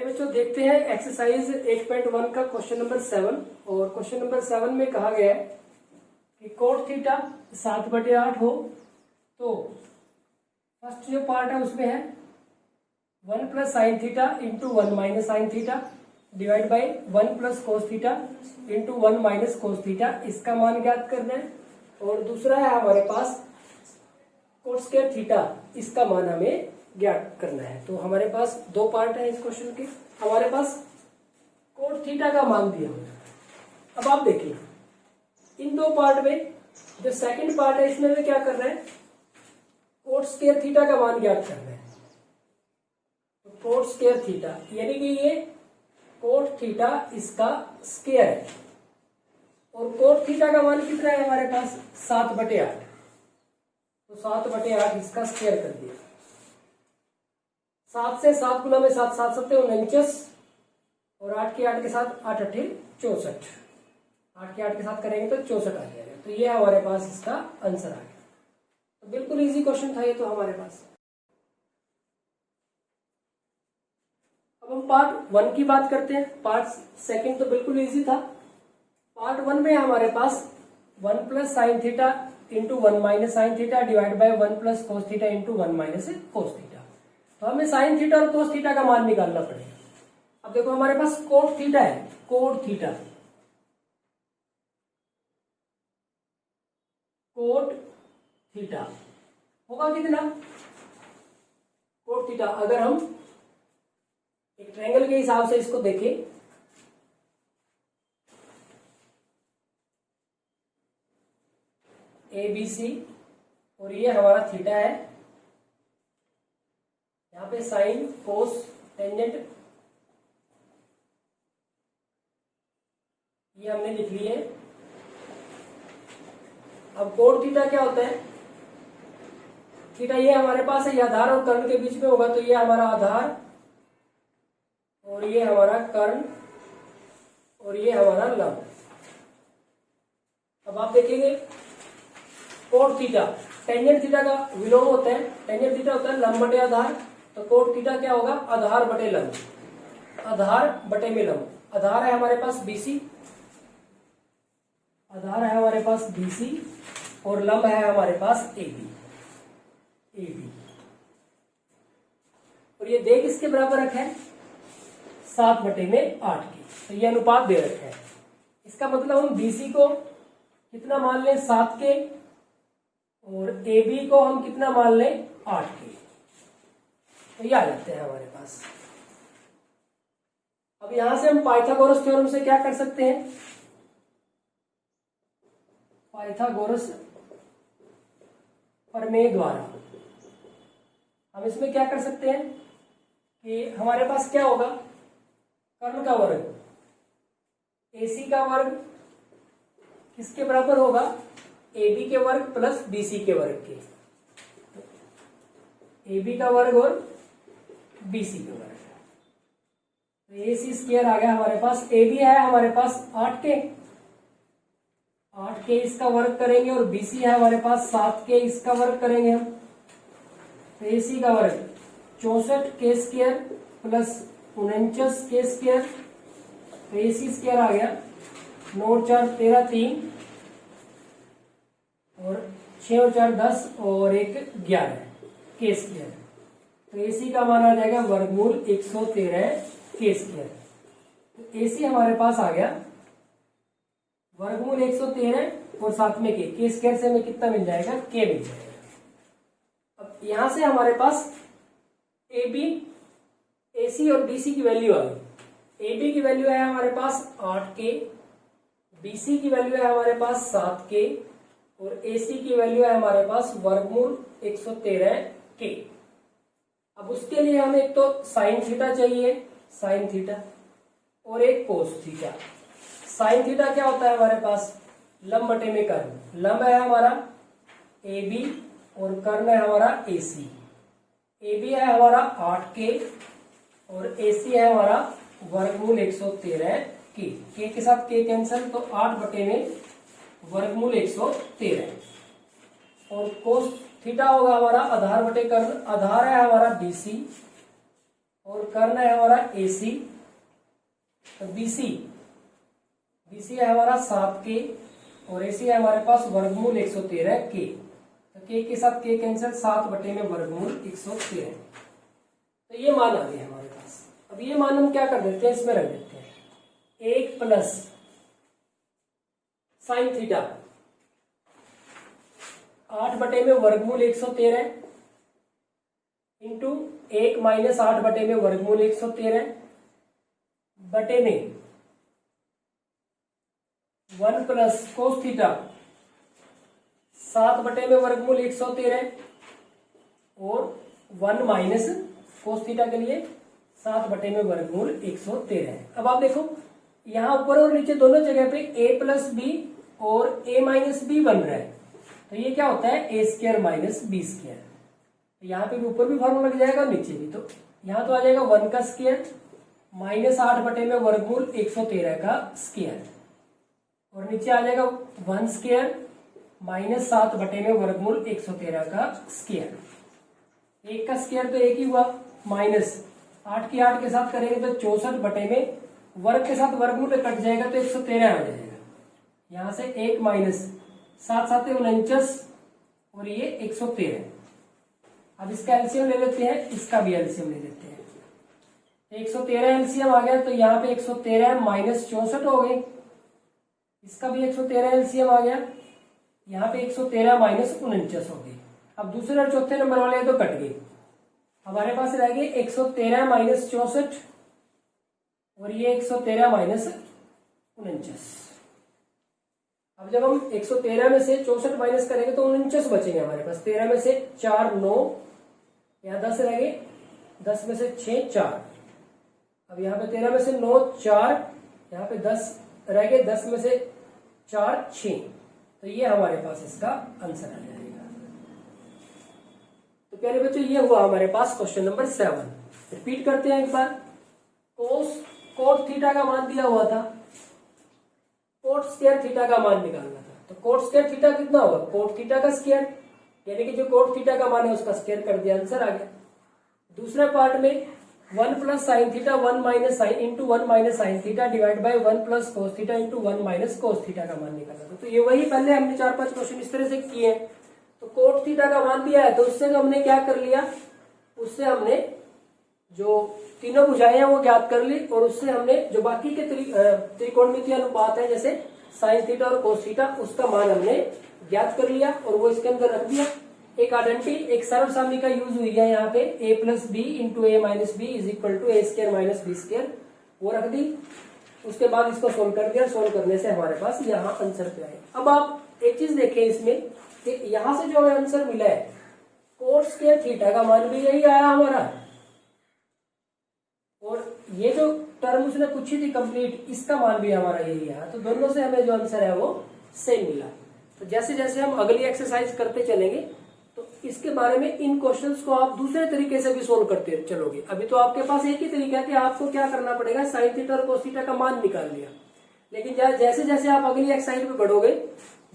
बच्चों देखते हैं एक्सरसाइज 8.1 का क्वेश्चन नंबर 7। और क्वेश्चन नंबर 7 में कहा गया है कि कोट थीटा 7/8 हो तो फर्स्ट जो पार्ट है उसमें है 1 plus sine theta into 1 minus sine theta divide by 1 plus cos theta into 1 minus cos theta, इसका मान ज्ञात करना है। और दूसरा है हमारे पास कोट स्क्वायर थीटा, इसका मान हमें ज्ञात करना है। तो हमारे पास दो पार्ट है इस क्वेश्चन के। हमारे पास कोट थीटा का मान दिया हुआ है। अब आप देखिए इन दो पार्ट में जो सेकंड पार्ट है इसमें हमें क्या करना है, कोट स्क्वायर थीटा का मान ज्ञात करना है। तो कोट स्क्वायर थीटा यानी कि ये कोट थीटा इसका स्क्वायर है और कोट थीटा का मान कितना है हमारे पास 7/8। तो 7/8 इसका स्क्वायर कर दिया। 7 से 7 गुना में 7, 7 7 49 और 8 के साथ 8 8 64। 8 के साथ करेंगे तो 64 आ जाएगा। तो ये हमारे पास इसका आंसर आ गया। तो बिल्कुल इजी क्वेश्चन था ये तो हमारे पास। अब हम पार्ट 1 की बात करते हैं। पार्ट सेकंड तो बिल्कुल इजी था। पार्ट 1 में हमारे पास 1 plus sine theta into 1 minus sine theta divide by 1 plus cos theta into 1 minus cos theta. तो हमें साइन थीटा और कोस थीटा का मान निकालना पड़ेगा। अब देखो हमारे पास कोट थीटा है, कोट थीटा, कोट थीटा होगा कितना, कोट थीटा अगर हम एक ट्रायंगल के हिसाब से इसको देखें, ए बी सी और ये हमारा थीटा है, यहाँ पे साइन कोस टेंजेंट ये हमने लिख लिए। अब कोट थीटा क्या होता है, थीटा ये हमारे पास है, ये आधार और कर्ण के बीच में होगा तो ये हमारा आधार और ये हमारा कर्ण और ये हमारा लंब। अब आप देखेंगे कोट थीटा टेंजेंट थीटा का विलोम होता है। टेंजेंट थीटा होता है लंब बटे आधार। तो कोट थीटा क्या होगा, आधार बटे लंब, आधार बटे में लंब। आधार है हमारे पास बीसी, आधार है हमारे पास बीसी और लंब है हमारे पास एबी, एबी। और ये देख इसके बराबर रखा है 7/8 की। तो ये अनुपात दे रखा है। इसका मतलब हम बीसी को कितना मान लें 7 के और AB को हम कितना मान लें 8 के। तो ये आ जाते हैं हमारे पास। अब यहां से हम पाइथागोरस थ्योरम से क्या कर सकते हैं, पाइथागोरस प्रमेय द्वारा हम इसमें क्या कर सकते हैं कि हमारे पास क्या होगा, कर्ण का वर्ग AC का वर्ग किसके बराबर होगा, AB के वर्ग प्लस BC के वर्ग के। AB का वर्ग और BC का वर्ग। तो AC स्क्वायर आ गया हमारे पास। AB है हमारे पास 8 के इसका वर्ग करेंगे और BC है हमारे पास 7 के इसका वर्ग करेंगे हम। तो AC का वर्ग 64 के स्क्वायर प्लस 49 के स्क्वायर। तो AC स्क्वायर आ गया 9 और 4 13 3 और 6 और 4 10 और 1 11 के स्क्वायर। तो AC का मान आ जाएगा वर्गमूल 113 के स्क्वायर। तो AC हमारे पास आ गया वर्गमूल 113 और साथ में के स्क्वायर से हमें कितना मिल जाएगा, के मिल जाएगा। अब यहां से हमारे पास AB, AC और BC की वैल्यू आ गई। AB की वैल्यू है हमारे पास 8 के, BC की वैल्यू है हमारे पास 7 के और AC की वैल्यू है हमारे पास वर्गमूल 113 के। अब उसके लिए हमें एक तो साइन थीटा चाहिए, साइन थीटा, और एक कोस थीटा। साइन थीटा क्या होता है हमारे पास, लंब बटे में कर्ण। लंब है हमारा AB और कर्ण है हमारा AC। AB है हमारा 8 के और AC है हमारा वर्गमूल 113 के साथ के कैंसिल, तो 8 बटे में वर्गमूल 113। और कोस थीटा होगा हमारा आधार बटे कर्ण। आधार है हमारा BC और कर्ण है हमारा AC, तो BC है हमारा 7K और AC है हमारे पास वर्गमूल 113K। तो K के साथ K कैंसिल, 7 बटे में वर्गमूल 113। तो ये मान आ गया हमारे पास। अब ये मान हम क्या कर देते हैं, इसमें रख देते हैं 1 प्लस साइन थीटा 8 बटे में वर्गमूल 113 इंटू 1 माइनस 8 बटे में वर्गमूल 113 बटे में 1 प्लस कोस थीटा 7 बटे में वर्गमूल 113 और 1 माइनस कोस थीटा के लिए 7 बटे में वर्गमूल 113। अब आप देखो यहां ऊपर और नीचे दोनों जगह पे a प्लस बी और a माइनस बी बन रहा है, तो ये क्या होता है a square minus b square. तो यहाँ पे भी ऊपर भी फॉर्मूला लग जाएगा, नीचे भी। तो यहाँ तो आ जाएगा 1 का स्क्वायर माइनस 8 बटे में वर्गमूल 113 का स्क्वायर और नीचे आ जाएगा 1 स्क्वायर माइनस 7 बटे में वर्गमूल 113 का स्क्वायर। 1 का स्क्वायर तो 1 ही हुआ, माइनस 8 की 8 के साथ करेंगे तो 64 बटे में वर्ग के साथ वर्गमूल कट जाएगा तो 113 आ जाएगा। यहां से 1 माइनस 7 7 49 और ये 113। अब इसका एलसीएम ले लेते हैं, इसका भी एलसीएम ले लेते हैं। 113 एलसीएम आ गया तो यहाँ पे 113 माइनस 64 हो गए, इसका भी 113 एलसीएम आ गया, यहाँ पे 113 माइनस 49 हो गए। अब दूसरे और चौथे नंबर वाले तो कट गए, हमारे पास रह गए 113 माइनस 64 और ये 113 माइनस 49। अब जब हम 113 में से 64 माइनस करेंगे तो 49 बचेंगे हमारे पास। 13 में से 4 9, यहाँ 10 रह गए, 10 में से 6 4। अब यहाँ पे 13 में से 9 4, यहाँ पे 10 रह गए, 10 में से 4 6। तो ये हमारे पास इसका आंसर आ जाएगा। तो प्यारे बच्चों ये हुआ हमारे पास क्वेश्चन नंबर 7। रिपीट करते हैं एक बार। कोट थीटा का मान दिया हुआ था, कोट स्क्वायर थीटा का मान निकालना था। तो कोट स्क्वायर थीटा कितना होगा, कोट थीटा का स्क्वायर, यानी कि जो कोट थीटा का मान है उसका स्क्वायर कर दिया, आंसर आ गया। दूसरे पार्ट में 1 plus sine theta 1 minus sine into 1 minus sine theta divide by 1 plus cos theta into 1 minus cos theta का मान निकालना था। तो ये वही पहले हमने 4-5 क्वेश्चन इस तरह से किए। तो कोट थीटा का मान दिया है तो उससे तो हमने क्या कर लिया, उससे हमने जो तीनों भुजाएं हैं वो ज्ञात कर ली और उससे हमने जो बाकी के त्रिकोणमितीय अनुपात है जैसे साइन थीटा और कोस थीटा उसका मान हमने ज्ञात कर लिया और वो इसके अंदर रख दिया। एक आइडेंटिटी, एक सर्वसामनी का यूज हुई है यहाँ पे a plus b into a minus b is equal to a square minus b square, वो रख दी। उसके बाद इसको सोल्व कर दिया, सोल्व करने से हमारे पास यहाँ आंसर पे आए। अब आप एक चीज देखें इसमें कि यहाँ से जो हमें आंसर मिला है कोट स्क्वायर थीटा का मान भी यही आया हमारा और ये जो टर्म उसने पूछी थी कंप्लीट, इसका मान भी हमारा यही आया। तो दोनों से हमें जो आंसर है वो सेम मिला। तो जैसे जैसे हम अगली एक्सरसाइज करते चलेंगे तो इसके बारे में इन क्वेश्चंस को आप दूसरे तरीके से भी सोल्व करते चलोगे। अभी तो आपके पास एक ही तरीका है कि आपको क्या करना पड़ेगा, साइन थीटा और कोस थीटा का मान निकाल लिया। लेकिन जैसे जैसे आप अगली एक्सरसाइज पे बढ़ोगे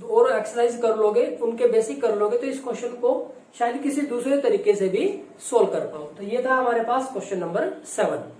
और एक्सरसाइज कर लोगे, उनके बेसिक कर लोगे, तो इस क्वेश्चन को शायद किसी दूसरे तरीके से भी सोल्व कर पाओ। तो ये था हमारे पास क्वेश्चन नंबर 7।